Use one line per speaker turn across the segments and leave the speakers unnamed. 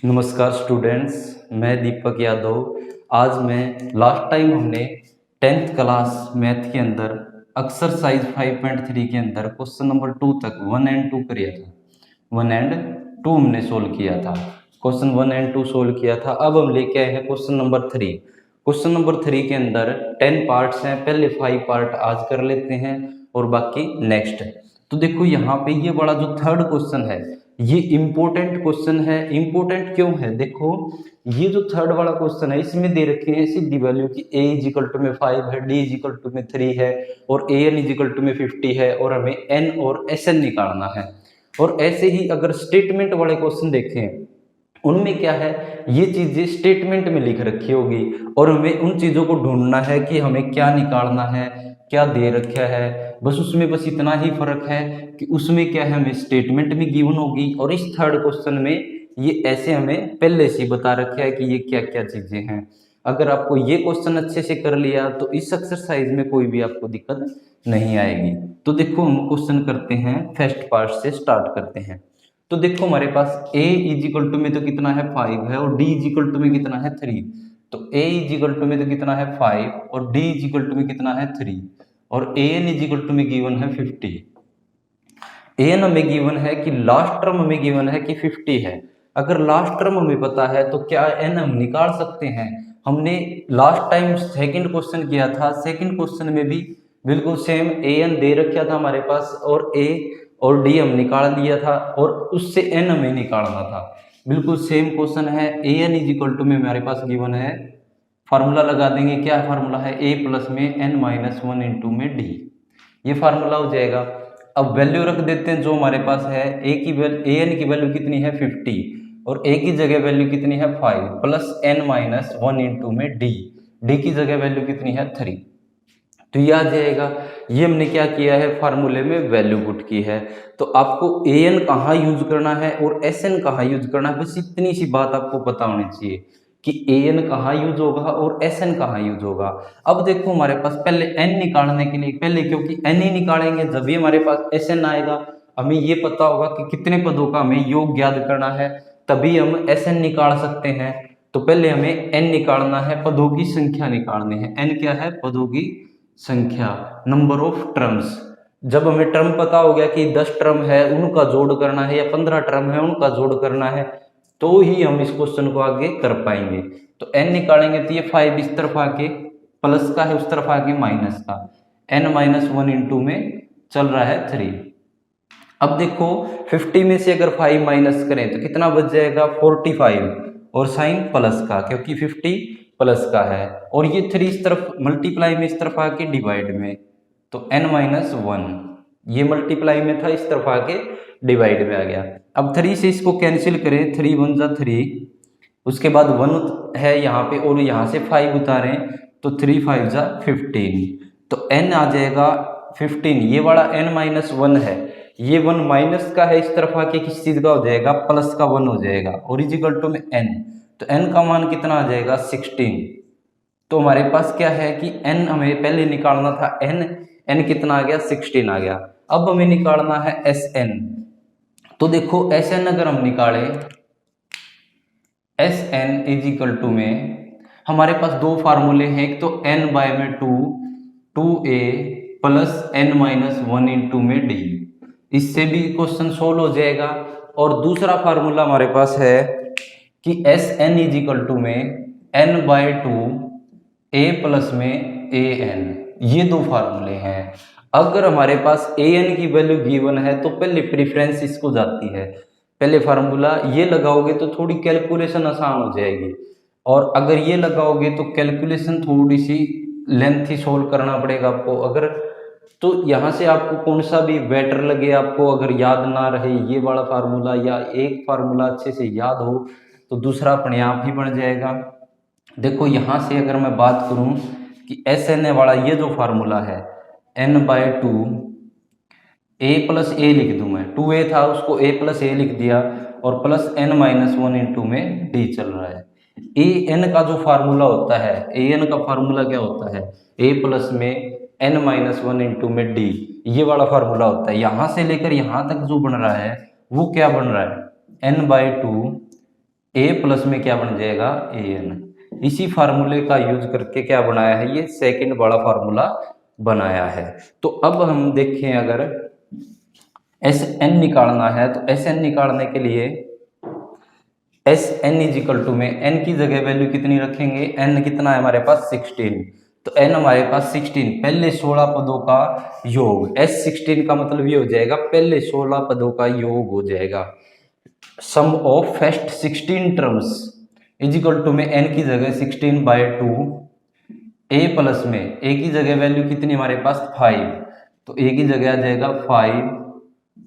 नमस्कार स्टूडेंट्स, मैं दीपक यादव। आज मैं लास्ट टाइम हमने 10th क्लास मैथ के अंदर एक्सरसाइज 5.3 के अंदर क्वेश्चन नंबर 2 तक 1 एंड 2 किया था। 1 एंड 2 हमने सोल्व किया था। क्वेश्चन 1 एंड 2 सोल्व किया था। अब हम लेके आए हैं क्वेश्चन नंबर 3। क्वेश्चन नंबर 3 के अंदर 10 पार्ट्स हैं। पहले 5 पार्ट आज कर लेते हैं और बाकी नेक्स्ट। तो देखो यहाँ पे ये बड़ा जो थर्ड क्वेश्चन है ये इंपॉर्टेंट क्वेश्चन है। इंपॉर्टेंट क्यों है? देखो ये जो थर्ड वाला क्वेश्चन है इसमें दे रखे हैं सीधी वैल्यू की a इज इक्वल टू में 5 है, d इज इक्वल टू में 3 है और an इज इक्वल टू में 50 है और हमें n और sn निकालना है। और ऐसे ही अगर स्टेटमेंट वाले क्वेश्चन देखें उनमें क्या है, ये चीजें स्टेटमेंट में लिख रखी होगी और हमें उन चीजों को ढूंढना है कि हमें क्या निकालना है, क्या दे रखा है। बस इतना ही फर्क है कि उसमें क्या है हमें स्टेटमेंट में गिवन होगी और इस थर्ड क्वेश्चन में ये ऐसे हमें पहले से बता रखा है कि ये क्या क्या चीजें हैं। अगर आपको ये क्वेश्चन अच्छे से कर लिया तो इस एक्सरसाइज में कोई भी आपको दिक्कत नहीं आएगी। तो देखो हम क्वेश्चन करते हैं, फर्स्ट पार्ट से स्टार्ट करते हैं। तो देखो हमारे पास a इज इक्वल टू में तो कितना है 5 है और d इज इक्वल टू में कितना है 3। तो a इज इक्वल टू में तो कितना है 5 और d इज इक्वल टू में कितना है 3 और an इज इक्वल टू में गिवन है 50। an हमें गिवन है कि लास्ट टर्म हमें गिवन है कि 50 है। अगर लास्ट टर्म हमें पता है तो क्या n हम निकाल सकते हैं। हमने लास्ट टाइम सेकंड क्वेश्चन किया था, सेकंड क्वेश्चन में भी बिल्कुल सेम an दे रखा था हमारे पास और a और d हम निकाल लिया था और उससे n हमें निकालना था। बिल्कुल सेम क्वेश्चन है। an इज इक्वल टू में हमारे पास गिवन है, फार्मूला लगा देंगे। क्या फार्मूला है? a प्लस में n माइनस 1 इंटू में d, ये फार्मूला हो जाएगा। अब वैल्यू रख देते हैं जो हमारे पास है। an की वैल्यू कितनी है 50 और a की जगह वैल्यू कितनी है 5 प्लस n माइनस 1 इंटू में d की जगह वैल्यू कितनी है 3। तो ये आ जाएगा। ये हमने क्या किया है, फार्मूले में वैल्यू पुट की है। तो आपको an कहाँ यूज करना है और sn कहाँ यूज करना है, बस इतनी सी बात आपको पता होनी चाहिए कि an कहाँ यूज होगा और sn कहाँ यूज होगा। अब देखो हमारे पास पहले n निकालने के लिए, पहले क्योंकि n ही निकालेंगे जब भी हमारे पास sn आएगा। हमें ये पता होगा कि कितने पदों का हमें योग ज्ञात करना है, तभी हम sn निकाल सकते हैं। तो पहले हमें n निकालना है, पदों की संख्या निकालनी है। n क्या है? पदों की संख्या, नंबर ऑफ टर्म्स। जब हमें टर्म पता हो गया कि 10 टर्म है उनका जोड़ करना है या 15 टर्म है उनका जोड़ करना है, तो ही हम इस क्वेश्चन को आगे कर पाएंगे। तो n निकालेंगे तो ये 5 इस तरफ आके प्लस का है, उस तरफ आके माइनस का, n माइनस 1 इंटू में चल रहा है 3। अब देखो 50 में से अगर 5 माइनस करें तो कितना बच जाएगा 45 और साइन प्लस का, क्योंकि 50 प्लस का है और ये 3 इस तरफ मल्टीप्लाई में इस तरफ आके डिवाइड में, तो n माइनस 1 ये मल्टीप्लाई में था इस तरफ आके डिवाइड में आ गया। अब 3 से इसको कैंसिल करें, 3 1 जा 3, उसके बाद 1 है यहाँ पे और यहाँ से 5 उतारें तो 3 5 जा 15, तो n आ जाएगा 15। ये वाला n माइनस 1 है, ये 1 माइनस का है, इस तरफ आके किस चीज का हो जाएगा, प्लस का 1 हो जाएगा और इज इक्वल टू में n। तो n का मान कितना आ जाएगा 16। तो हमारे पास क्या है कि n हमें पहले निकालना था, n कितना आ गया 16 आ गया। अब हमें निकालना है sn। तो देखो sn अगर हम निकालें, sn इज इक्वल टू में हमारे पास दो फार्मूले हैं। एक तो n बाय में 2a plus n minus 1 into में d, इससे भी क्वेश्चन सोल्व हो जाएगा। और दूसरा फार्मूला हमारे पास है कि sn इज इक्वल टू में n बाय 2 a प्लस में an, ये दो फार्मूले हैं। अगर हमारे पास an की वैल्यू गिवन है तो पहले प्रेफरेंस इसको जाती है, पहले फार्मूला ये लगाओगे तो थोड़ी कैलकुलेशन आसान हो जाएगी, और अगर ये लगाओगे तो कैलकुलेशन थोड़ी सी लेंथी सोल्व करना पड़ेगा आपको। अगर तो यहाँ से आपको कौन सा भी बेटर लगे, आपको अगर याद ना रहे ये वाला फार्मूला या एक फार्मूला अच्छे से याद हो तो दूसरा अपने आप ही बन जाएगा। देखो यहाँ से अगर मैं बात करूँ कि SN वाला ये जो फार्मूला है n बाय 2 a प्लस ए लिख दूँ मैं, 2a था उसको a प्लस ए लिख दिया और प्लस n माइनस 1 इंटू में d चल रहा है। an का जो फार्मूला होता है, an का फार्मूला क्या होता है, a प्लस में n माइनस 1 इंटू में d, ये वाला फार्मूला होता है। यहाँ से लेकर यहाँ तक जो बन रहा है वो क्या बन रहा है, n बाय 2 ए प्लस में क्या बन जाएगा ए एन। इसी फार्मूले का यूज करके क्या बनाया है, ये सेकंड वाला फार्मूला बनाया है। तो अब हम देखें अगर एस एन निकालना है तो एस एन निकालने के लिए S N is equal to में एन की जगह वैल्यू कितनी रखेंगे, एन कितना है हमारे पास 16, तो एन हमारे पास 16, पहले 16 पदों का योग, एस 16 का मतलब ये हो जाएगा पहले 16 पदों का योग हो जाएगा। Sum of first 16 terms is equal to में एन की जगह 16/2, ए प्लस में ए की जगह वैल्यू कितनी हमारे पास 5, तो ए की जगह आ जाएगा 5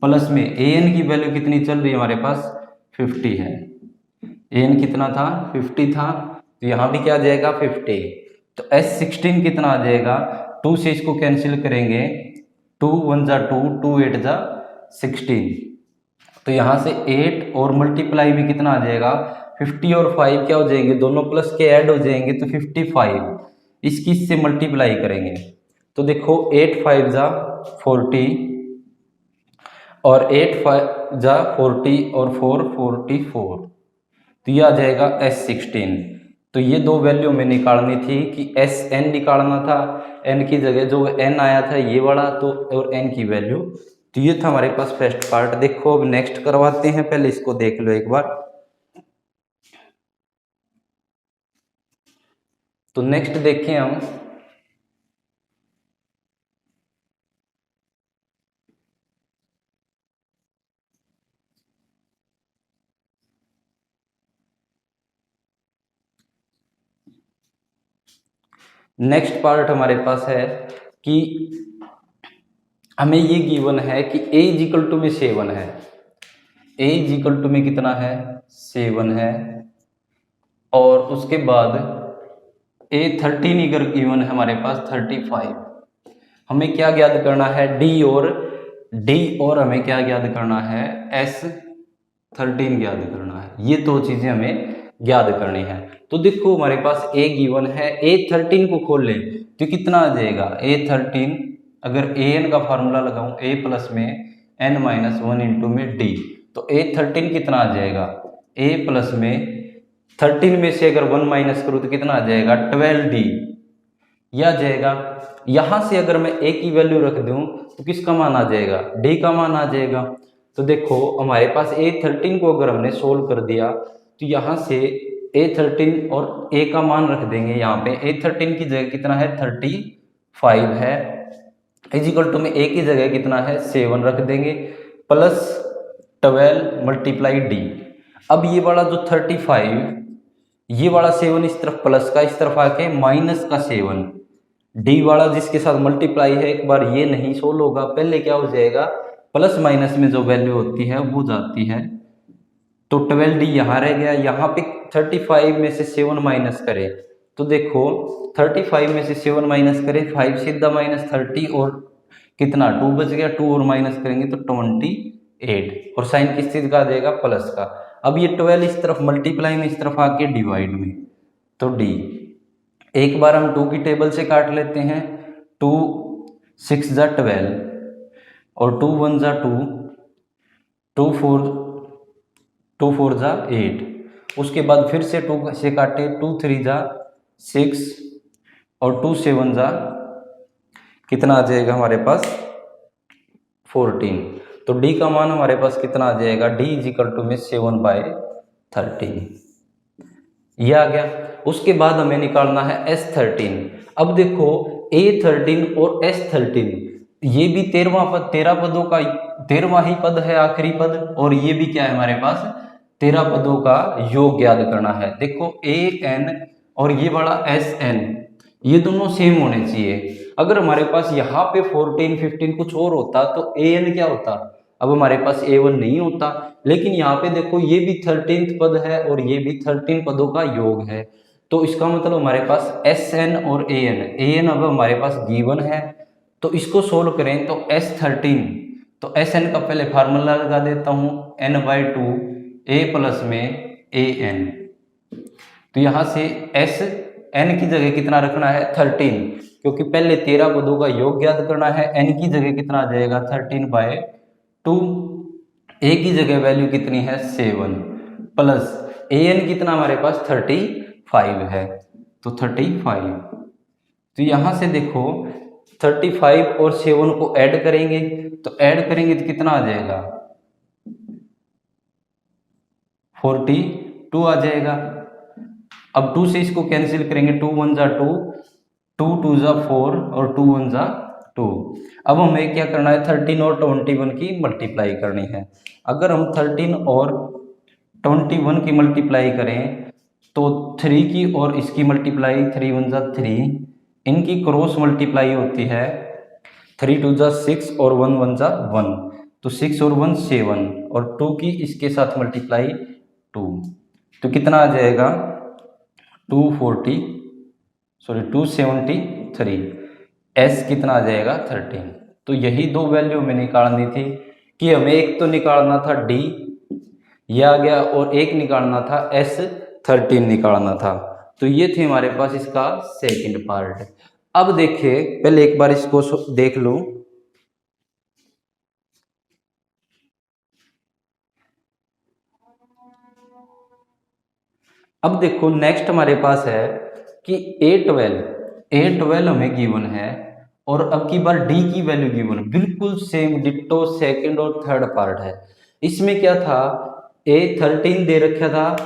प्लस में ए एन की वैल्यू कितनी चल रही है हमारे पास 50 है, ए एन कितना था 50 था, तो यहाँ भी क्या आ जाएगा 50, तो एस 16 कितना आ जाएगा, 2 से इसको कैंसिल करेंगे, 2 1 जा 2, 2 8 जा 16, तो यहाँ से 8 और मल्टीप्लाई में कितना आ जाएगा 50 और 5 क्या हो जाएंगे, दोनों प्लस के ऐड हो जाएंगे तो 55, इसकी इससे मल्टीप्लाई करेंगे तो देखो 8 5 जा 40 और 8 5 जा 40 और 4 44, तो ये आ जाएगा एस 16। तो ये दो वैल्यू में निकालनी थी कि एस एन निकालना था, एन की जगह जो एन आया था ये वाला, तो और एन की वैल्यू, तो ये था हमारे पास फर्स्ट पार्ट। देखो अब नेक्स्ट करवाते हैं, पहले इसको देख लो एक बार। तो नेक्स्ट देखें हम, नेक्स्ट पार्ट हमारे पास है कि हमें ये गिवन है कि a इज इक्वल टू में 7 है, a इज इक्वल टू में कितना है 7 है, और उसके बाद a 13 इगर गिवन है हमारे पास 35, हमें क्या ज्ञात करना है d और हमें क्या ज्ञात करना है s 13 ज्ञात करना है, ये दो चीजें हमें ज्ञात करनी है। तो देखो हमारे पास a गिवन है, a 13 को खोल लें तो कितना आ जाएगा a 13, अगर a n का फार्मूला लगाऊं a प्लस में n माइनस 1 इंटू में d, तो a 13 कितना आ जाएगा a प्लस में 13 में से अगर 1 माइनस करूँ तो कितना आ जाएगा 12d, यह आ जाएगा। यहां से अगर मैं a की वैल्यू रख दूं तो किसका मान आ जाएगा d का मान आ जाएगा। तो देखो हमारे पास a 13 को अगर हमने सोल्व कर दिया तो यहाँ से a 13 और a का मान रख देंगे, यहाँ पे a 13 की जगह कितना है 35 है, इज इक्वल टू में a की जगह कितना है 7 रख देंगे, प्लस 12 मल्टीप्लाई d। अब ये वाला जो 35, ये वाला 7 इस तरफ प्लस का, इस तरफ आके माइनस का 7, d वाला जिसके साथ मल्टीप्लाई है, एक बार ये नहीं सोल्व होगा, पहले क्या हो जाएगा प्लस माइनस में जो वैल्यू होती है वो जाती है, तो 12d यहाँ रह गया। यहाँ पे 35 में से 7 माइनस करें तो देखो 35 में से 7 माइनस करें 5 सीधा माइनस 30 और कितना 2 बच गया, 2 और माइनस करेंगे तो 28, और साइन किस चीज का आ जाएगा प्लस का। अब ये 12 इस तरफ मल्टीप्लाई में, इस तरफ आके डिवाइड में, तो d एक बार हम 2 की टेबल से काट लेते हैं, 2 6 जा 12 और 2 1 जा 2, 2 4 जा 8, उसके बाद फिर से 2 से काटे, 2 3 जा 6 और 2 7 जा कितना आ जाएगा हमारे पास 14, तो d का मान हमारे पास कितना आ जाएगा d इज इक्वल टू में 7/13, ये आ गया। उसके बाद हमें निकालना है S13। अब देखो A13 और S13 ये भी 13 पदों का 13वां ही पद है, आखिरी पद, और ये भी क्या है हमारे पास 13 पदों का योग ज्ञात करना है। देखो AN और ये वाला SN ये दोनों सेम होने चाहिए। अगर हमारे पास यहाँ पे 14 15 कुछ और होता तो AN क्या होता, अब हमारे पास A1 नहीं होता, लेकिन यहाँ पे देखो ये भी 13th पद है और ये भी 13 पदों का योग है, तो इसका मतलब हमारे पास SN और AN अब हमारे पास गिवन है, तो इसको सोल्व करें तो S13, तो SN का पहले फार्मूला लगा देता हूँ n/2 A प्लस में AN, तो यहाँ से SN की जगह कितना रखना है 13, क्योंकि पहले 13 पदों का योग ज्ञात करना है, n की जगह कितना आ जाएगा 13/2, A की जगह वैल्यू कितनी है 7 प्लस ए एन कितना हमारे पास 35 है, तो 35। तो यहां से देखो 35 और 7 को ऐड करेंगे, तो ऐड करेंगे तो कितना आ जाएगा 42 आ जाएगा। अब 2 से इसको कैंसिल करेंगे, 2 1 जा 2, 2 2 जा 4 और 2 1 जा 2। अब हमें क्या करना है, 13 और 21 की मल्टीप्लाई करनी है। अगर हम 13 और 21 की मल्टीप्लाई करें तो 3 की और इसकी मल्टीप्लाई, 3 1 जा 3, इनकी क्रॉस मल्टीप्लाई होती है, 3 2 जा 6 और 1 1 जा 1, तो 6 और 1 7, और 2 की इसके साथ मल्टीप्लाई 2, तो कितना आ जाएगा 273। एस कितना आ जाएगा 13। तो यही दो वैल्यू हमें निकालनी थी, कि हमें एक तो निकालना था डी, ये आ गया, और एक निकालना था एस 13 निकालना था। तो ये थे हमारे पास इसका सेकंड पार्ट। अब देखिए, पहले एक बार इसको देख लो। अब देखो नेक्स्ट हमारे पास है कि A12 हमें गिवन है, और अब की बार डी की वैल्यू गिवन, बिल्कुल सेम डिट्टो सेकंड और थर्ड पार्ट है। इसमें क्या था, A13 दे रखा था,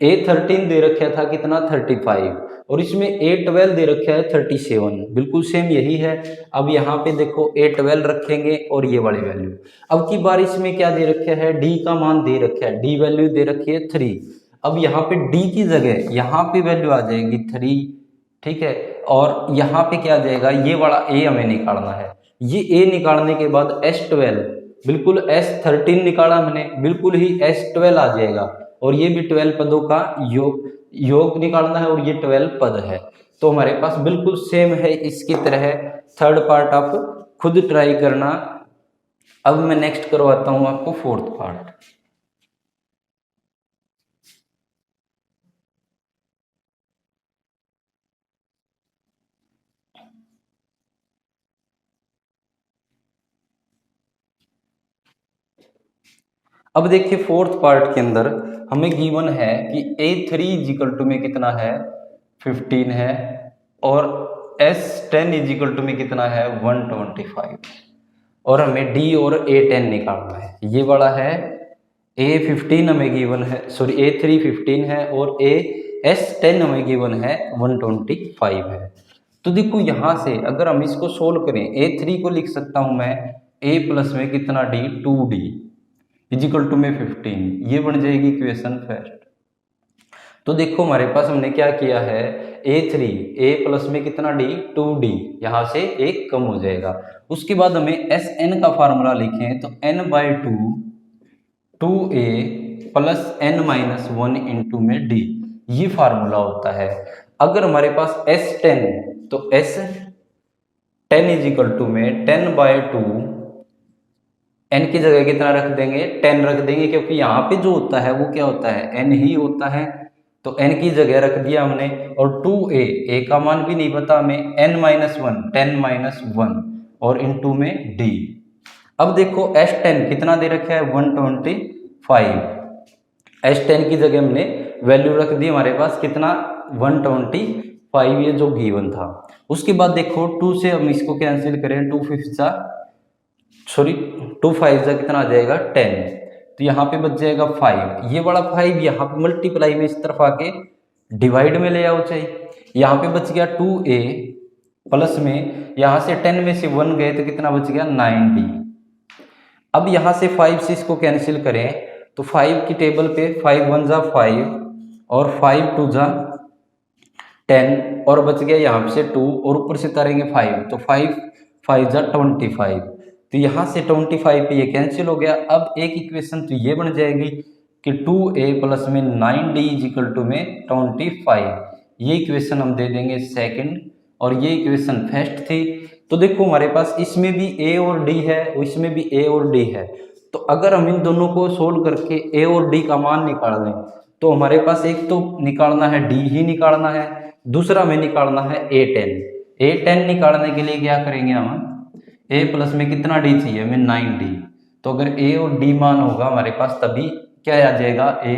A13 दे रखा था कितना 35, और इसमें A12 दे रखा है 37, बिल्कुल सेम यही है। अब यहाँ पे देखो A12 रखेंगे और ये वाली वैल्यू। अब की बार इसमें क्या दे रखा है, D का मान दे रखा है, D वैल्यू दे रखी है 3। अब यहाँ पे D की जगह यहाँ पे वैल्यू आ जाएगी 3, ठीक है। और यहाँ पे क्या आ जाएगा, ये वाला A हमें निकालना है। ये A निकालने के बाद S12, बिल्कुल S13 निकाला हमने, बिल्कुल ही S12 आ जाएगा, और ये भी 12 पदों का योग निकालना है, और ये 12 पद है। तो हमारे पास बिल्कुल सेम है इसकी तरह। थर्ड पार्ट आप खुद ट्राई करना। अब मैं नेक्स्ट करवाता हूं आपको फोर्थ पार्ट। अब देखिए फोर्थ पार्ट के अंदर हमें गिवन है कि A3 इजिकल टू में कितना है 15 है, और S10 इजिकल टू में कितना है 125, और हमें D और A10 निकालना है। ये वाला है A15 हमें गिवन है, सॉरी A3 15 है, और S10 हमें गिवन है 125 है। तो देखो यहाँ से अगर हम इसको सोल्व करें, A3 को लिख सकता हूं मैं A प्लस में कितना D 2D इजिकल टू में 15, ये बन जाएगी इक्वेशन फर्स्ट। तो देखो हमारे पास हमने क्या किया है, A3 A प्लस में कितना D 2D, यहाँ से एक कम हो जाएगा। उसके बाद हमें Sn का फार्मूला लिखें, तो n/2 2A plus n-1 into में D, ये फार्मूला होता है। अगर हमारे पास S10, तो S10 इजिकल टू में 10/2, n की जगह कितना रख देंगे 10 रख देंगे, क्योंकि यहाँ पे जो होता है वो क्या होता है n ही होता है, तो n की जगह रख दिया हमने। और 2A A का मान भी नहीं पता हमें, n-1 10-1 और इंटू में D। अब देखो S10 कितना दे रखा है 125, S10 की जगह हमने वैल्यू रख दी हमारे पास कितना 125, ये जो गिवन था। उसके बाद देखो 2 से हम इसको कैंसिल करें, 2 5 जा सॉरी 2 5 जा कितना आ जाएगा 10, तो यहाँ पे बच जाएगा 5। ये वाला 5 यहाँ पे मल्टीप्लाई में इस तरफ आके डिवाइड में ले आओ चाहिए, यहाँ पे बच गया 2A प्लस में, यहाँ से 10 में से 1 गए तो कितना बच गया 9D। अब यहाँ से 5 से इसको कैंसिल करें, तो 5 की टेबल पे 5 1 जा 5 और 5 2 जा 10, और बच गया यहाँ से 2, और ऊपर से तारेंगे 5, तो 5 5 जा 25, तो यहाँ से 25 पे ये कैंसिल हो गया। अब एक इक्वेशन तो ये बन जाएगी कि 2A प्लस में 9D इजिकल टू में 25, ये इक्वेशन हम दे देंगे सेकंड, और ये इक्वेशन फर्स्ट थी। तो देखो हमारे पास इसमें भी A और D है, इसमें भी A और D है, तो अगर हम इन दोनों को सोल्व करके A और D का मान निकाल लें, तो हमारे पास एक तो निकालना है D ही निकालना है, दूसरा हमें निकालना है A10 निकालने के लिए क्या करेंगे हम, A प्लस में कितना D चाहिए हमें 9D, तो अगर A और D मान होगा हमारे पास तभी क्या आ जाएगा A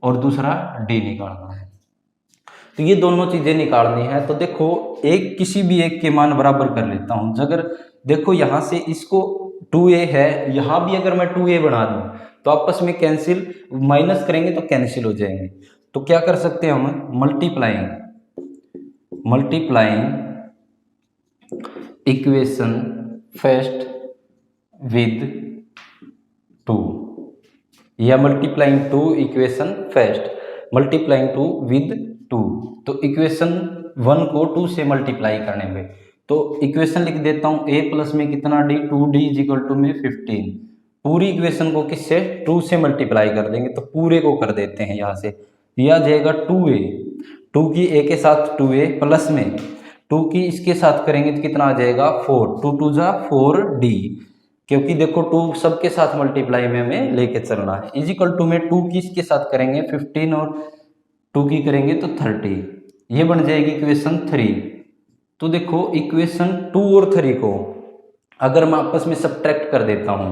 और दूसरा डी निकालना है। तो ये दोनों चीजें निकालनी है। तो देखो एक किसी भी एक के मान बराबर कर लेता हूं। अगर देखो यहां से इसको 2a है, यहां भी अगर मैं 2a बना दूं तो आपस में कैंसिल, माइनस करेंगे तो कैंसिल हो जाएंगे। तो क्या कर सकते हैं हम, मल्टीप्लाइंग इक्वेशन फर्स्ट विद 2, या multiplying 2 equation first multiplying 2 with 2। तो इक्वेशन 1 को 2 से मल्टीप्लाई करने में, तो इक्वेशन लिख देता हूं a प्लस में कितना d, 2d is equal to में 15। पूरी इक्वेशन को किससे, 2 से मल्टीप्लाई कर देंगे। तो पूरे को कर देते हैं, यहां से दिया जाएगा 2a, 2 की a के साथ 2a प्लस में 2 की इसके साथ करेंगे तो कितना आ जाएगा 4, 2 2 जा 4d, क्योंकि देखो 2 सबके साथ मल्टीप्लाई में हमें लेके चलना है। इज इक्वल टू में 2 की इसके साथ करेंगे 15 और 2 की करेंगे तो 30, ये बन जाएगी इक्वेशन 3। तो देखो इक्वेशन 2 और 3 को अगर मैं आपस में सब्ट्रैक्ट कर देता हूं,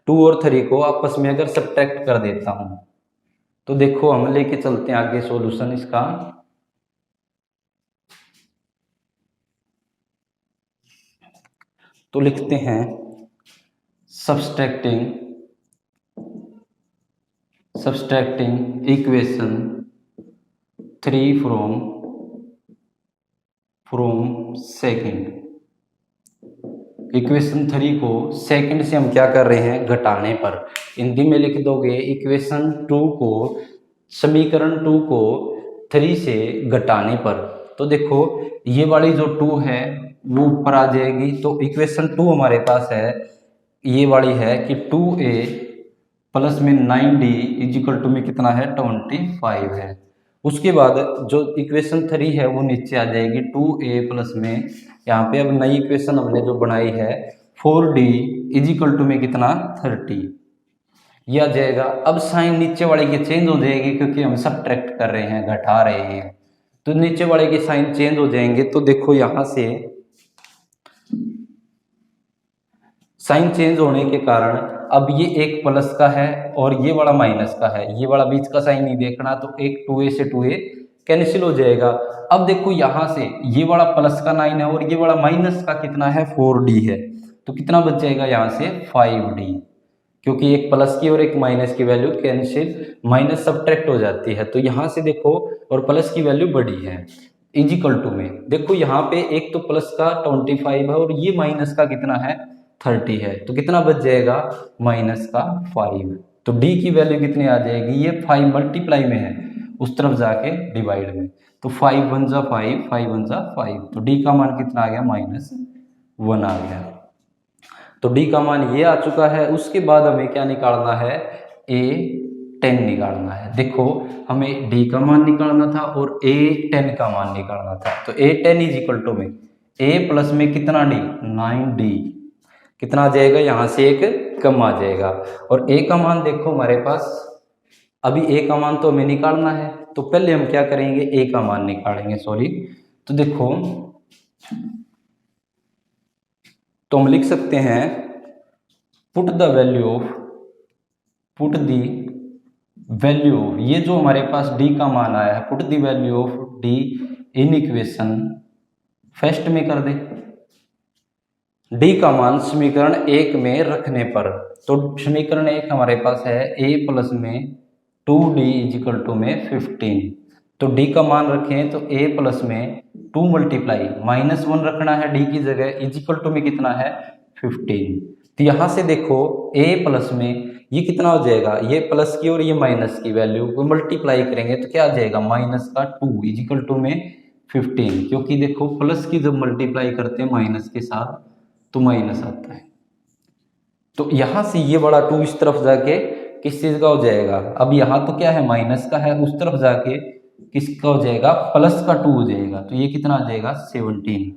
2 और 3 को आपस में अगर सब्ट्रैक्ट कर देता हूं तो देखो हम लेके चलते हैं आगे सॉल्यूशन इसका। तो लिखते हैं subtracting equation 3 from second. Equation 3 को सेकंड से हम क्या कर रहे हैं, घटाने पर। हिंदी में लिख दोगे इक्वेशन 2 को, समीकरण 2 को 3 से घटाने पर। तो देखो ये वाली जो 2 है वो ऊपर आ जाएगी। तो इक्वेशन 2 हमारे पास है, ये वाली है कि 2a प्लस में 9d इज इक्वल टू में कितना है 25 है। उसके बाद जो इक्वेशन 3 है वो नीचे आ जाएगी 2a प्लस में, यहाँ पे अब नई इक्वेशन हमने जो बनाई है 4d इज इक्वल टू में कितना 30, यह आ जाएगा। अब साइन नीचे वाले की चेंज हो जाएगी क्योंकि हम सब्ट्रैक्ट कर रहे हैं, घटा रहे हैं, तो नीचे वाले के साइन चेंज हो जाएंगे। तो देखो यहां से साइन चेंज होने के कारण अब ये एक प्लस का है और ये वाला माइनस का है, ये वाला बीच का साइन नहीं देखना, तो एक 2a से 2a कैंसिल हो जाएगा। अब देखो यहां से ये वाला प्लस का 9 है और ये वाला माइनस का कितना है 4d है, तो कितना बच जाएगा यहाँ से 5d, क्योंकि एक प्लस की और एक माइनस की वैल्यू कैंसिल, माइनस सब्ट्रैक्ट हो जाती है। तो यहाँ से देखो और प्लस की वैल्यू बड़ी है इज इक्वल टू में, देखो यहाँ पे एक तो प्लस का 25 है और ये माइनस का कितना है 30 है, तो कितना बच जाएगा माइनस का 5। तो d की वैल्यू कितनी आ जाएगी, ये 5 मल्टीप्लाई में है उस तरफ जाके डिवाइड में, तो 5 1 जा 5, 5 1 जा 5, तो d का मान कितना आ गया -1 आ गया। तो d का मान ये आ चुका है। उसके बाद हमें क्या निकालना है, a10 निकालना है। देखो हमें d का मान निकालना था और a10 का मान निकालना था। तो a10 इज इक्वल टू में a प्लस में कितना d 9d, कितना आ जाएगा, यहाँ से एक कम आ जाएगा। और a का मान देखो हमारे पास, अभी a का मान तो हमें निकालना है, तो पहले हम क्या करेंगे a का मान निकालेंगे, सॉरी। तो देखो तो हम लिख सकते हैं पुट द वैल्यू ऑफ, ये जो हमारे पास d का मान आया है, put the value of d in equation first में कर दे, d का मान समीकरण 1 में रखने पर। तो समीकरण 1 हमारे पास है a प्लस में 2d इज इक्वल टू में 15, तो d का मान रखें तो a प्लस में 2 मल्टीप्लाई -1 रखना है d की जगह, इज इक्वल टू में कितना है 15। तो यहाँ से देखो a प्लस में ये कितना हो जाएगा, ये प्लस की और ये माइनस की वैल्यू को मल्टीप्लाई करेंगे तो क्या आ जाएगा -2 इज इक्वल टू में 15, क्योंकि देखो प्लस की जब मल्टीप्लाई करते हैं माइनस के साथ तो माइनस आता है। तो यहां से ये बड़ा 2 इस तरफ जाके किस चीज का हो जाएगा, अब यहाँ तो क्या है माइनस का है, उस तरफ जाके किसका हो जाएगा प्लस का 2 हो जाएगा, तो ये कितना आ जाएगा 17।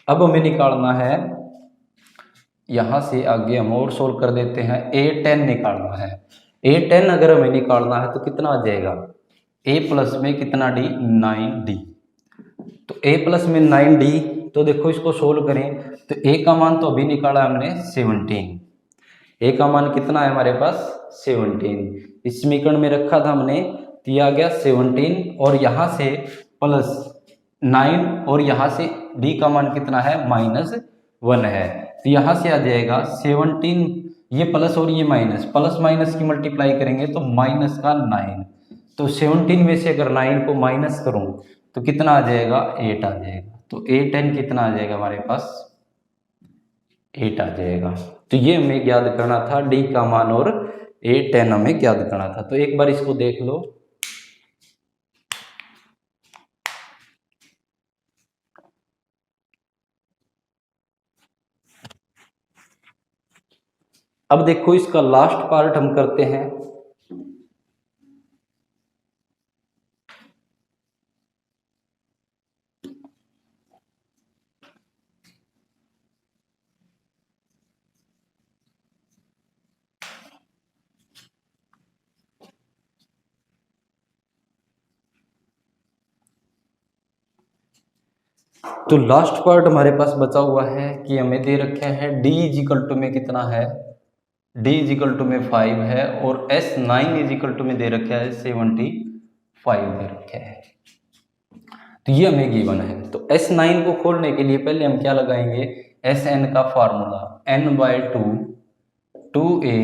अब हमें निकालना है, यहां से आगे हम और सोल्व कर देते हैं, a10 निकालना है। a10 अगर हमें निकालना है तो कितना आ जाएगा, a प्लस में कितना d 9d, तो a प्लस में 9d, तो देखो इसको सोल्व करें तो a का मान तो अभी निकाला हमने 17, a का मान कितना है हमारे पास 17, इस समीकरण में रखा था हमने तो ये आ गया 17 और यहाँ से +9 और यहाँ से d का मान कितना है -1 है। तो यहाँ से आ जाएगा 17, ये प्लस और ये माइनस, प्लस माइनस की मल्टीप्लाई करेंगे तो माइनस का 9। तो 17 में से अगर 9 को माइनस करूँ तो कितना आ जाएगा 8 आ जाएगा। तो A10 कितना आ जाएगा हमारे पास 8 आ जाएगा। तो ये हमें याद करना था d का मान और A10 हमें याद करना था। तो एक बार इसको देख लो। अब देखो इसका लास्ट पार्ट हम करते हैं। तो लास्ट पार्ट हमारे पास बचा हुआ है कि हमें दे रखा है d इजिकल टू में कितना है, d इजिकल टू में 5 है और S9 इजिकल टू में दे रखा है 75 दे रखा है। तो ये हमें गिवन है। तो S9 को खोलने के लिए पहले हम क्या लगाएंगे, Sn का formula n/2 2a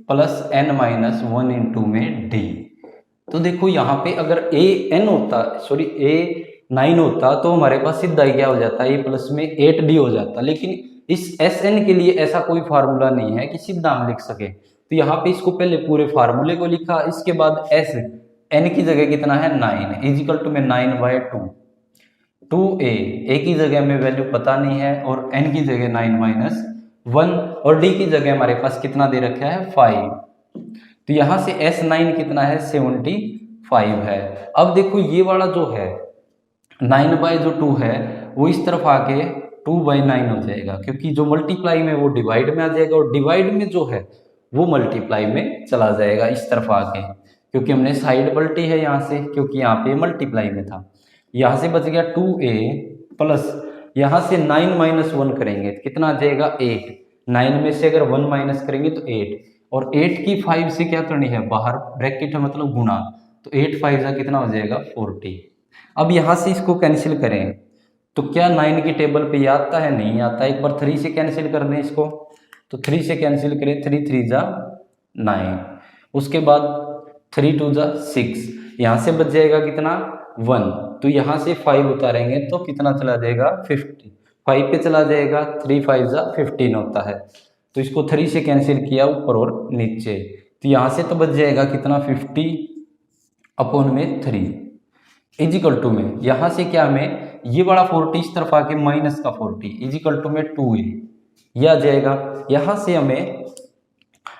plus n-1 into में d। तो देखो यहाँ पे अगर A9 होता तो हमारे पास सीधा ही क्या हो जाता है, a प्लस में 8d हो जाता। लेकिन इस Sn के लिए ऐसा कोई फार्मूला नहीं है कि सीधा हम लिख सके। तो यहाँ पे इसको पहले पूरे फार्मूले को लिखा, इसके बाद Sn की जगह कितना है 9 इजिकल टू में 9/2 2a की जगह हमें वैल्यू पता नहीं है और n की जगह 9-1 और d की जगह हमारे पास कितना दे रखा है 5। तो यहाँ से S9 कितना है 75 है। अब देखो ये वाला जो है 9/2 है वो इस तरफ आके 2/9 हो जाएगा, क्योंकि जो मल्टीप्लाई में वो डिवाइड में आ जाएगा और डिवाइड में जो है वो मल्टीप्लाई में चला जाएगा इस तरफ आके, क्योंकि हमने साइड पलटी है यहाँ से, क्योंकि यहाँ पे मल्टीप्लाई में था। यहाँ से बच गया 2a प्लस यहाँ से 9-1 करेंगे तो कितना आ जाएगा 8। 9 में से अगर 1 माइनस करेंगे तो 8 और 8 की 5 से क्या करनी है बाहर, ब्रैकेट है मतलब गुणा, तो 8 5 का कितना हो जाएगा 40। अब यहाँ से इसको कैंसिल करें तो क्या 9 की टेबल पे आता है, नहीं आता। एक बार 3 से कैंसिल कर दें इसको, तो 3 से कैंसिल करें, 3 3 जा 9, उसके बाद 3 2 जा 6, यहाँ से बच जाएगा कितना 1। तो यहाँ से 5 उतारेंगे तो कितना चला जाएगा 50, 5 पे चला जाएगा, 3 5 जा 15 होता है। तो इसको 3 से कैंसिल किया ऊपर और नीचे, तो यहाँ से तो बच जाएगा कितना 50/3 इजिकल टू में यहाँ से क्या हमें ये वाला 40 इस तरफ आके माइनस का 40 इजिकल टू में 2a यह आ जाएगा। यहाँ से हमें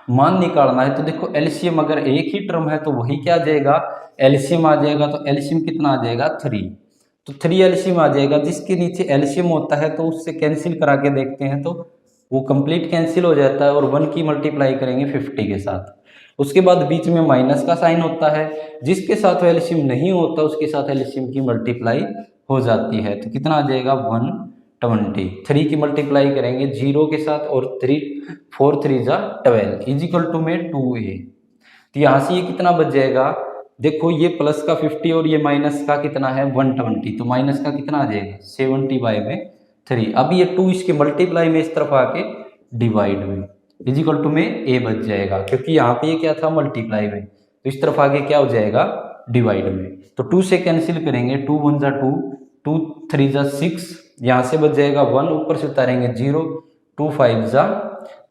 मान निकालना है। तो देखो एलसीएम अगर एक ही टर्म है तो वही क्या आ जाएगा एलसीएम आ जाएगा। तो एलसीएम कितना आ जाएगा 3, तो 3 एलसीएम आ जाएगा। जिसके नीचे एलसीएम होता है तो उससे कैंसिल करा के देखते हैं तो वो कंप्लीट कैंसिल हो जाता है और 1 की मल्टीप्लाई करेंगे 50 के साथ। उसके बाद बीच में माइनस का साइन होता है, जिसके साथ एलसीएम नहीं होता उसके साथ एलसीएम की मल्टीप्लाई हो जाती है। तो कितना आ जाएगा 120। 3 की मल्टीप्लाई करेंगे 0 के साथ और 4 3 जा 12 इजिकल टू में 2a। तो यहाँ से ये कितना बच जाएगा, देखो ये प्लस का 50 और ये माइनस का कितना है 120, तो माइनस का कितना आ जाएगा 70/3। अब ये 2 इसके मल्टीप्लाई में इस तरफ आके डिवाइड में इजिकल टू में a बच जाएगा, क्योंकि यहाँ पे ये क्या था मल्टीप्लाई में, तो इस तरफ आगे क्या हो जाएगा डिवाइड में। तो 2 से कैंसिल करेंगे, 2 1 जा 2, 2 3 जा 6, यहाँ से बच जाएगा 1, ऊपर से उतारेंगे 0, 2 5 जा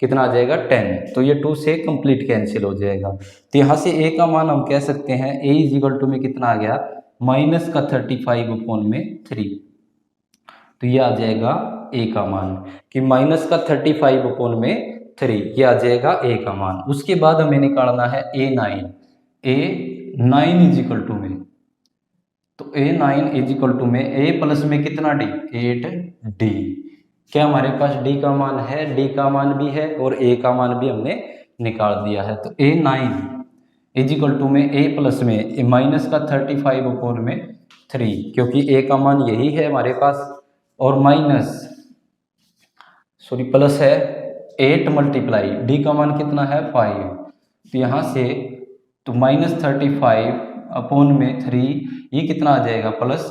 कितना आ जाएगा 10, तो ये 2 से कंप्लीट कैंसिल हो जाएगा। तो यहाँ से a का मान हम कह सकते हैं a इजिकल टू में कितना आ गया माइनस का 35/3। तो ये आ जाएगा a का मान कि माइनस का 35/3 ये आ जाएगा a का मान। उसके बाद हमें निकालना है a9 इजिकल टू में, तो a9 इजिकल टू में a प्लस में कितना d 8d। क्या हमारे पास d का मान है, d का मान भी है और a का मान भी हमने निकाल दिया है। तो a9 इजिकल टू में a प्लस में माइनस का 35/3, क्योंकि a का मान यही है हमारे पास और प्लस है 8 मल्टीप्लाई d का मान कितना है 5, तो यहाँ से तो -35 अपॉन में 3, ये कितना आ जाएगा प्लस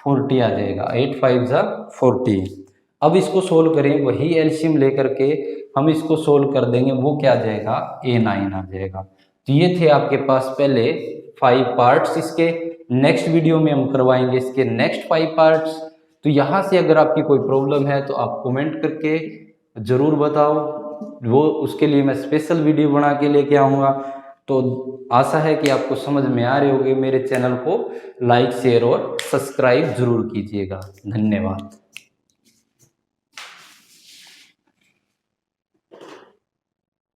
40 आ जाएगा, 8 5 जा 40। अब इसको सोल्व करें, वही एलसीएम लेकर के हम इसको सोल्व कर देंगे, वो क्या आ जाएगा A9 आ जाएगा। तो ये थे आपके पास पहले 5 पार्ट्स इसके। नेक्स्ट वीडियो में हम करवाएंगे इसके नेक्स्ट 5 पार्ट्स। तो यहाँ से अगर आपकी कोई प्रॉब्लम है तो आप कमेंट करके ज़रूर बताओ, वो उसके लिए मैं स्पेशल वीडियो बना के लेके आऊँगा। तो आशा है कि आपको समझ में आ रहे होंगे। मेरे चैनल को लाइक शेयर और सब्सक्राइब जरूर कीजिएगा। धन्यवाद।